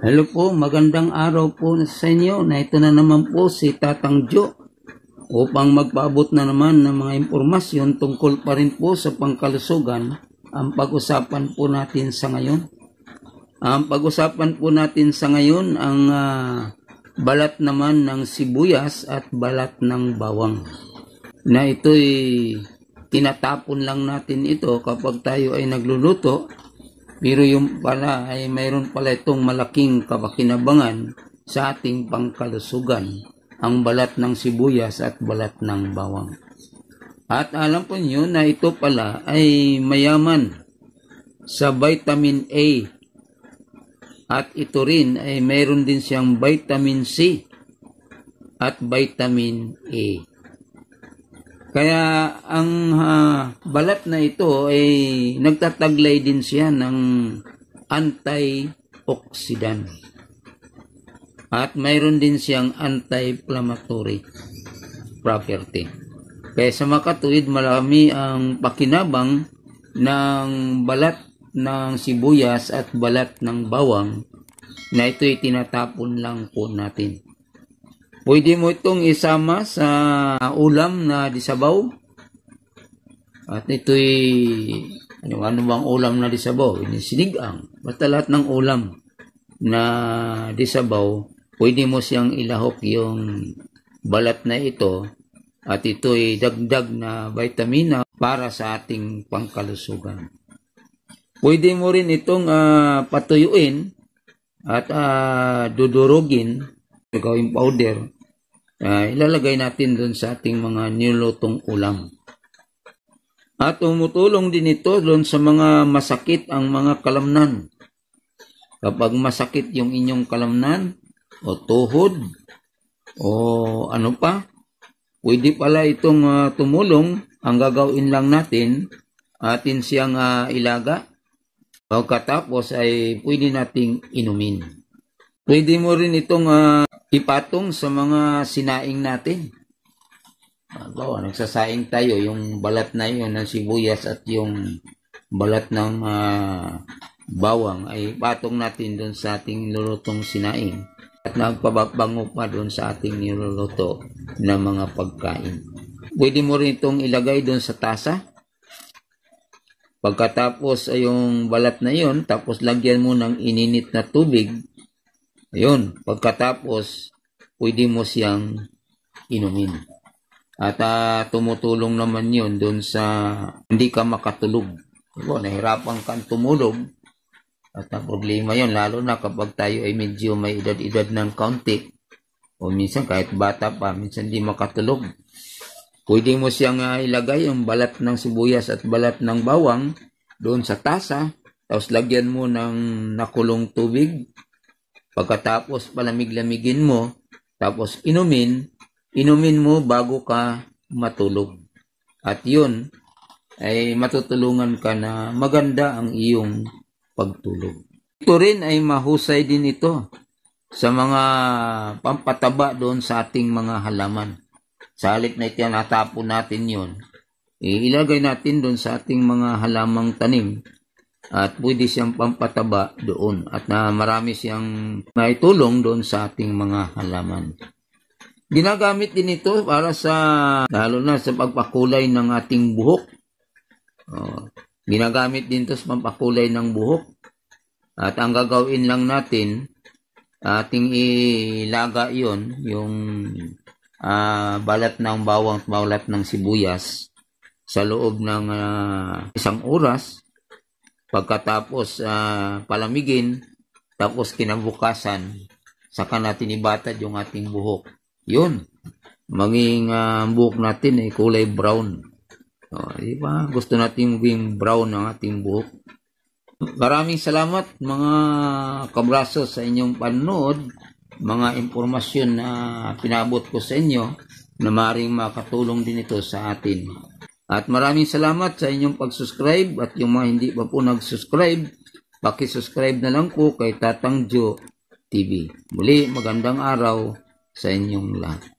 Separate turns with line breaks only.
Hello po, magandang araw po sa inyo. Na ito na naman po si Tatang Jo upang magpaabot na naman ng mga impormasyon tungkol pa rin po sa pangkalusugan. Ang pag-usapan po natin sa ngayon. Ang pag-usapan po natin sa ngayon ang balat naman ng sibuyas at balat ng bawang. Na ito'y tinatapon lang natin ito kapag tayo ay nagluluto. Pero yung pala ay mayroon pala itong malaking kapakinabangan sa ating pangkalusugan, ang balat ng sibuyas at balat ng bawang. At alam po niyo na ito pala ay mayaman sa vitamin A. At ito rin ay mayroon din siyang vitamin C at vitamin A. Kaya ang balat na ito ay nagtataglay din siya ng antioxidant. At mayroon din siyang anti-inflammatory property. Kaya sa makatuwid, marami ang pakinabang ng balat ng sibuyas at balat ng bawang na ito'y tinatapon lang po natin. Pwede mo itong isama sa ulam na disabaw. At ito'y, ano bang ulam na disabaw? Sinigang. Basta lahat ng ulam na disabaw, pwede mo siyang ilahok yung balat na ito. At ito'y dagdag na vitamina para sa ating pangkalusugan. Pwede mo rin itong patuyuin at dudurugin, gawing powder. Ilalagay natin doon sa ating mga nilutong ulam. At tumutulong din ito doon sa mga masakit ang mga kalamnan. Kapag masakit yung inyong kalamnan o tuhod o ano pa, pwede pala itong tumulong. Ang gagawin lang natin, atin siyang ilaga. Pagkatapos ay pwede nating inumin. Pwede mo rin itong ipatong sa mga sinaing natin. Nagsasaing tayo, yung balat na yun ng sibuyas at yung balat ng bawang ay patong natin doon sa ating nilulutong sinaing. At nagpabango pa doon sa ating niluluto na mga pagkain. Pwede mo rin itong ilagay doon sa tasa. Pagkatapos ay yung balat na yun, tapos lagyan mo ng ininit na tubig. Ayun, pagkatapos, pwede mo siyang inumin. At tumutulong naman yun doon sa hindi ka makatulog. Diba, nahirapan kang tumulog. At ang problema yun, lalo na kapag tayo ay medyo may edad-edad ng kaunti. O minsan kahit bata pa, minsan di makatulog. Pwede mo siyang ilagay yung balat ng sibuyas at balat ng bawang doon sa tasa. Tapos lagyan mo ng nakulong tubig. Pagkatapos palamig-lamigin mo, tapos inumin mo bago ka matulog. At yun ay matutulungan ka na maganda ang iyong pagtulog. Ito rin ay mahusay din ito sa mga pampataba doon sa ating mga halaman. Sa halip na itinatapon natin yun, ilagay natin doon sa ating mga halamang tanim. At pwede siyang pampataba doon at marami siyang maitulong doon sa ating mga halaman. Ginagamit din ito para lalo na sa pagpakulay ng ating buhok. Ginagamit din ito sa pagpakulay ng buhok. At ang gagawin lang natin, ating ilaga yon yung balat ng bawang at balat ng sibuyas sa loob ng 1 oras. Pagkatapos palamigin, tapos kinabukasan, saka natin ibatad yung ating buhok. Yun, maging buhok natin ay kulay brown. Diba? Gusto natin maging brown ang ating buhok. Maraming salamat mga kabraso sa inyong panonood, mga impormasyon na pinabot ko sa inyo na maaaring makatulong din ito sa atin. At maraming salamat sa inyong pag-subscribe at yung mga hindi pa po nag-subscribe, paki-subscribe na lang po kay Tatang Jo TV. Muli, magandang araw sa inyong lahat.